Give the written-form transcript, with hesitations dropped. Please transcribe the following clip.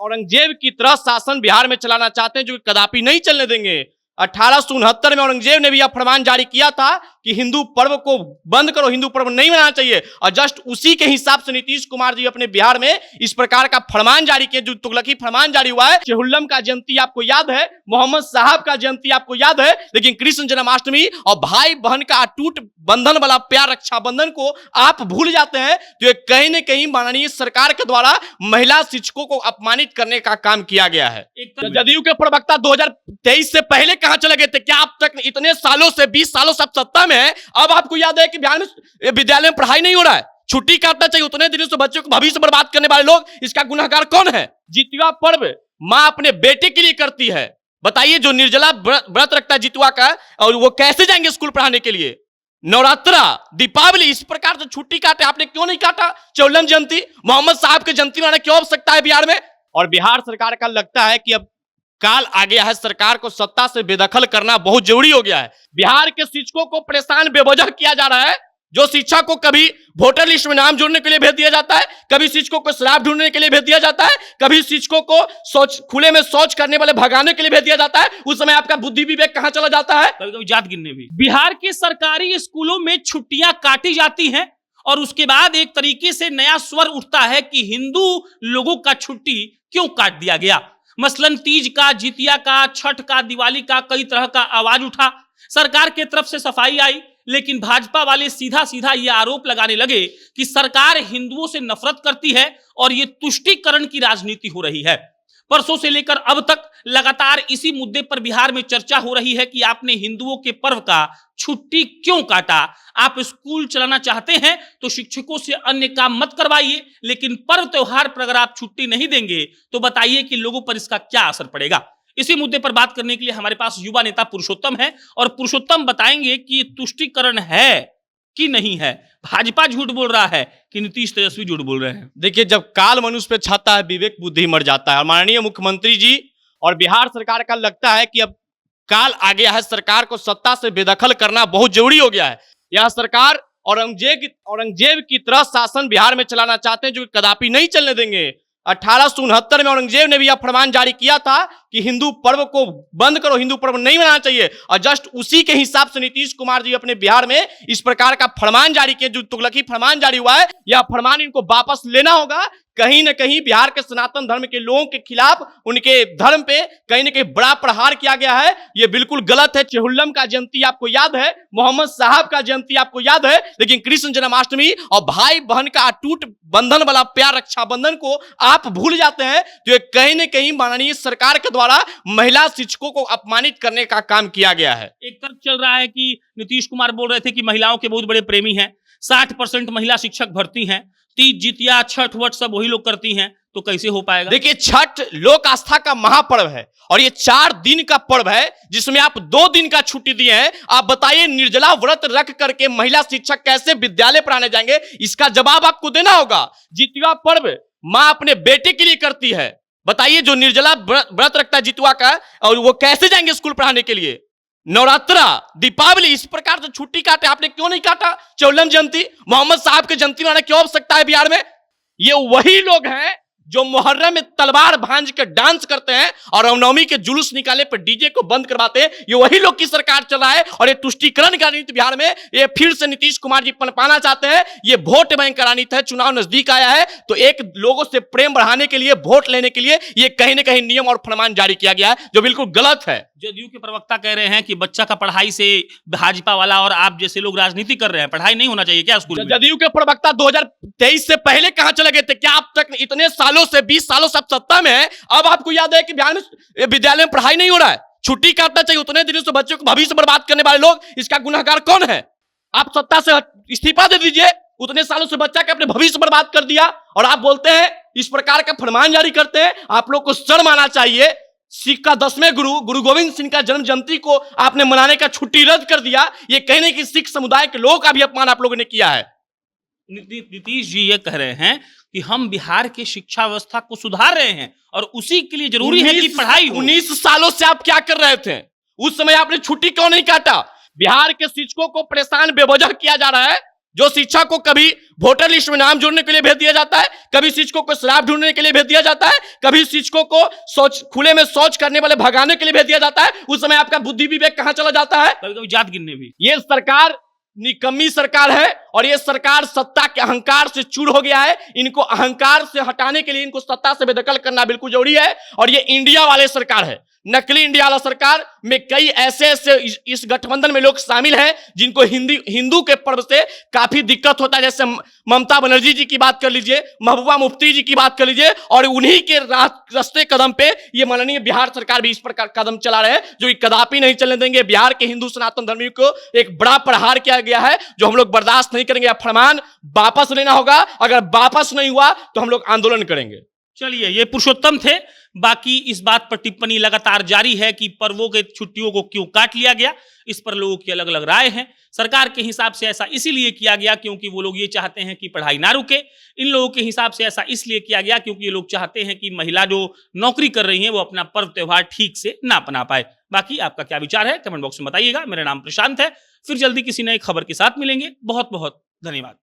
औरंगजेब की तरह शासन बिहार में चलाना चाहते हैं, जो कदापि नहीं चलने देंगे। 1869 में औरंगजेब ने भी यह फरमान जारी किया था कि हिंदू पर्व को बंद करो, हिंदू पर्व नहीं मनाना चाहिए। और जस्ट उसी के हिसाब से नीतीश कुमार जी अपने बिहार में इस प्रकार का फरमान जारी किए, जो तुगलकी फरमान जारी हुआ है। चेहुल्लम का जयंती आपको याद है, मोहम्मद साहब का जयंती आपको याद है, लेकिन कृष्ण जन्माष्टमी और भाई बहन का अटूट बंधन वाला प्यार रक्षाबंधन को आप भूल जाते हैं। तो ये कहीं न कहीं माननीय सरकार के द्वारा महिला शिक्षकों को अपमानित करने का काम किया गया है। जदयू के प्रवक्ता 2023 से पहले कहां चले गए थे? क्या आप तक इतने सालों से 20 सालों से आप सत्ता में है, अब आपको याद है कि बिहार में विद्यालय में पढ़ाई नहीं हो रहा है? छुट्टी काटना चाहिए। उतने दिनों से बच्चों को भविष्य बर्बाद करने वाले लोग, इसका गुनहगार कौन है? जितुआ पर्व मां अपने बेटे के लिए करती है। बताइए, जो निर्जला व्रत रखता है जितुआ का, और वो कैसे जाएंगे स्कूल पढ़ाने के लिए? नवरात्रा, दीपावली, इस प्रकार से छुट्टी काटे, आपने क्यों नहीं काटा? चेहुल्लम जयंती, मोहम्मद साहब की जयंती मनाने क्यों आवश्यकता है बिहार में? और बिहार सरकार का लगता है कि अब काल आ गया है, सरकार को सत्ता से बेदखल करना बहुत जरूरी हो गया है। बिहार के शिक्षकों को परेशान बेवजह किया जा रहा है। जो शिक्षक को कभी वोटर लिस्ट में नाम जोड़ने के लिए भेज दिया जाता है, कभी शिक्षकों को शराब ढूंढने के लिए भेज दिया जाता है, कभी शिक्षकों को खुले में शौच करने वाले भगाने के लिए भेज दिया जाता है। उस समय आपका बुद्धि विवेक कहां चला जाता है? कभी कभी जात गिनने भी। बिहार के सरकारी स्कूलों में छुट्टियां काटी जाती हैं और उसके बाद एक तरीके से नया स्वर उठता है कि हिंदू लोगों का छुट्टी क्यों काट दिया गया। मसलन तीज का, जितिया का, छठ का, दिवाली का कई तरह का आवाज उठा। सरकार की तरफ से सफाई आई, लेकिन भाजपा वाले सीधा सीधा यह आरोप लगाने लगे कि सरकार हिंदुओं से नफरत करती है और ये तुष्टीकरण की राजनीति हो रही है। परसों से लेकर अब तक लगातार इसी मुद्दे पर बिहार में चर्चा हो रही है कि आपने हिंदुओं के पर्व का छुट्टी क्यों काटा। आप स्कूल चलाना चाहते हैं तो शिक्षकों से अन्य काम मत करवाइए, लेकिन पर्व त्योहार पर अगर आप छुट्टी नहीं देंगे तो बताइए कि लोगों पर इसका क्या असर पड़ेगा। इसी मुद्दे पर बात करने के लिए हमारे पास युवा नेता पुरुषोत्तम है, और पुरुषोत्तम बताएंगे कि ये तुष्टीकरण है कि नहीं है, भाजपा झूठ बोल रहा है कि नीतीश तेजस्वी झूठ बोल रहे हैं। देखिए, जब काल मनुष्य पे छाता है, विवेक बुद्धि मर जाता है। और माननीय मुख्यमंत्री जी और बिहार सरकार का लगता है कि अब काल आ गया है, सरकार को सत्ता से बेदखल करना बहुत जरूरी हो गया है। यह सरकार औरंगजेब की तरह शासन बिहार में चलाना चाहते हैं, जो कदापि नहीं चलने देंगे। 1869 में औरंगजेब ने भी यह फरमान जारी किया था कि हिंदू पर्व को बंद करो, हिंदू पर्व नहीं मनाना चाहिए। और जस्ट उसी के हिसाब से नीतीश कुमार जी अपने बिहार में इस प्रकार का फरमान जारी किए, जो तुगलकी फरमान जारी हुआ है। यह फरमान इनको वापस लेना होगा। कहीं न कहीं बिहार के सनातन धर्म के लोगों के खिलाफ, उनके धर्म पे कहीं न कहीं बड़ा प्रहार किया गया है। यह बिल्कुल गलत है। चेहुल्लम का जयंती आपको याद है, मोहम्मद साहब का जयंती आपको याद है, लेकिन कृष्ण जन्माष्टमी और भाई बहन का अटूट बंधन वाला प्यार रक्षाबंधन को आप भूल जाते हैं। तो ये कहीं न कहीं माननीय सरकार के द्वारा महिला शिक्षकों को अपमानित करने का काम किया गया है। एक तरफ चल रहा है कि नीतीश कुमार बोल रहे थे कि महिलाओं के बहुत बड़े प्रेमी हैं, 60% महिला शिक्षक भर्ती हैं, तीज, जितिया, छठ वट सब वही लोग करती हैं, तो कैसे हो पाएगा? देखिए, छठ लोक आस्था का महापर्व है और ये 4 दिन का पर्व है, जिसमें आप 2 दिन का छुट्टी दिए हैं। आप बताइए, निर्जला व्रत रख करके महिला शिक्षक कैसे विद्यालय पढ़ाने जाएंगे? इसका जवाब आपको देना होगा। जितुआ पर्व मां अपने बेटे के लिए करती है। बताइए, जो निर्जला व्रत रखता है जितुआ का, और वो कैसे जाएंगे स्कूल पढ़ाने के लिए? नवरात्रा, दीपावली, इस प्रकार से छुट्टी काटे, आपने क्यों नहीं काटा? चेहुल्लम जयंती, मोहम्मद साहब की जयंती मनाने क्यों आवश्यकता है बिहार में? ये वही लोग हैं जो मुहर्रम में तलवार भांज के डांस करते हैं और रामनवमी के जुलूस निकाले पर डीजे को बंद करवाते हैं। ये वही लोग की सरकार चला है। और ये तुष्टीकरण का नीति बिहार में ये फिर से नीतीश कुमार जी पनपाना चाहते हैं। ये वोट बैंक का नीति है। चुनाव नजदीक आया है तो एक लोगों से प्रेम बढ़ाने के लिए, वोट लेने के लिए ये कहीं ना कहीं नियम और फरमान जारी किया गया है, जो बिल्कुल गलत है। जदयू के प्रवक्ता कह रहे हैं कि बच्चा का पढ़ाई से भाजपा वाला और आप जैसे लोग राजनीति कर रहे हैं, पढ़ाई नहीं होना चाहिए क्या स्कूल में? जदयू के प्रवक्ता 2023 से पहले कहां चले गए थे? क्या आप तक इतने सालों से 20 सालों से आप सत्ता में है, अब आपको याद है कि बिहार में विद्यालय में पढ़ाई नहीं हो रहा है? छुट्टी काटना चाहिए। उतने दिनों से बच्चों को भविष्य बर्बाद करने वाले लोग, इसका गुनहगार कौन है? आप सत्ता से इस्तीफा दे दीजिए। उतने सालों से बच्चा के अपने भविष्य बर्बाद कर दिया और आप बोलते हैं, इस प्रकार का फरमान जारी करते हैं। आप लोग को शर्म आना चाहिए। सिख का 10वें गुरु गोविंद सिंह का जन्म जयंती को आपने मनाने का छुट्टी रद्द कर दिया। ये कहने की सिख समुदाय के लोगों का भी अपमान आप लोगों ने किया है। नीतीश जी ये कह रहे हैं कि हम बिहार की शिक्षा व्यवस्था को सुधार रहे हैं और उसी के लिए जरूरी है कि पढ़ाई हो। 19 सालों से आप क्या कर रहे थे? उस समय आपने छुट्टी क्यों नहीं काटा? बिहार के शिक्षकों को परेशान बेवजह किया जा रहा है। जो शिक्षक को कभी वोटर लिस्ट में नाम जोड़ने के लिए भेज दिया जाता है, कभी शिक्षकों को शराब ढूंढने के लिए भेज दिया जाता है, कभी शिक्षकों को खुले में शौच करने वाले भगाने के लिए भेज दिया जाता है, उस समय आपका बुद्धि विवेक कहां चला जाता है? कभी कभी जात गिनने भी। ये सरकार निकम्मी सरकार है और ये सरकार सत्ता के अहंकार से चूर हो गया है। इनको अहंकार से हटाने के लिए इनको सत्ता से बेदखल करना बिल्कुल जरूरी है। और ये इंडिया वाले सरकार है, नकली इंडिया वाला सरकार में कई ऐसे इस गठबंधन में लोग शामिल हैं जिनको हिंदू के पर्व से काफी दिक्कत होता है। जैसे ममता बनर्जी जी की बात कर लीजिए, महबूबा मुफ्ती जी की बात कर लीजिए, और उन्हीं के रास्ते कदम पे ये माननीय बिहार सरकार भी इस प्रकार कदम चला रहे हैं जो कि कदापि नहीं चलने देंगे। बिहार के हिंदू सनातन धर्मियों को एक बड़ा प्रहार किया गया है जो हम लोग बर्दाश्त नहीं करेंगे। फरमान वापस लेना होगा, अगर वापस नहीं हुआ तो हम लोग आंदोलन करेंगे। चलिए, ये पुरुषोत्तम थे। बाकी इस बात पर टिप्पणी लगातार जारी है कि पर्वों के छुट्टियों को क्यों काट लिया गया, इस पर लोगों की अलग अलग राय है। सरकार के हिसाब से ऐसा इसीलिए किया गया क्योंकि वो लोग ये चाहते हैं कि पढ़ाई ना रुके। इन लोगों के हिसाब से ऐसा इसलिए किया गया क्योंकि ये लोग चाहते हैं कि महिला जो नौकरी कर रही हैं वो अपना पर्व त्योहार ठीक से ना अपना पाए। बाकी आपका क्या विचार है कमेंट बॉक्स में बताइएगा। मेरा नाम प्रशांत है। फिर जल्दी किसी नए खबर के साथ मिलेंगे। बहुत बहुत धन्यवाद।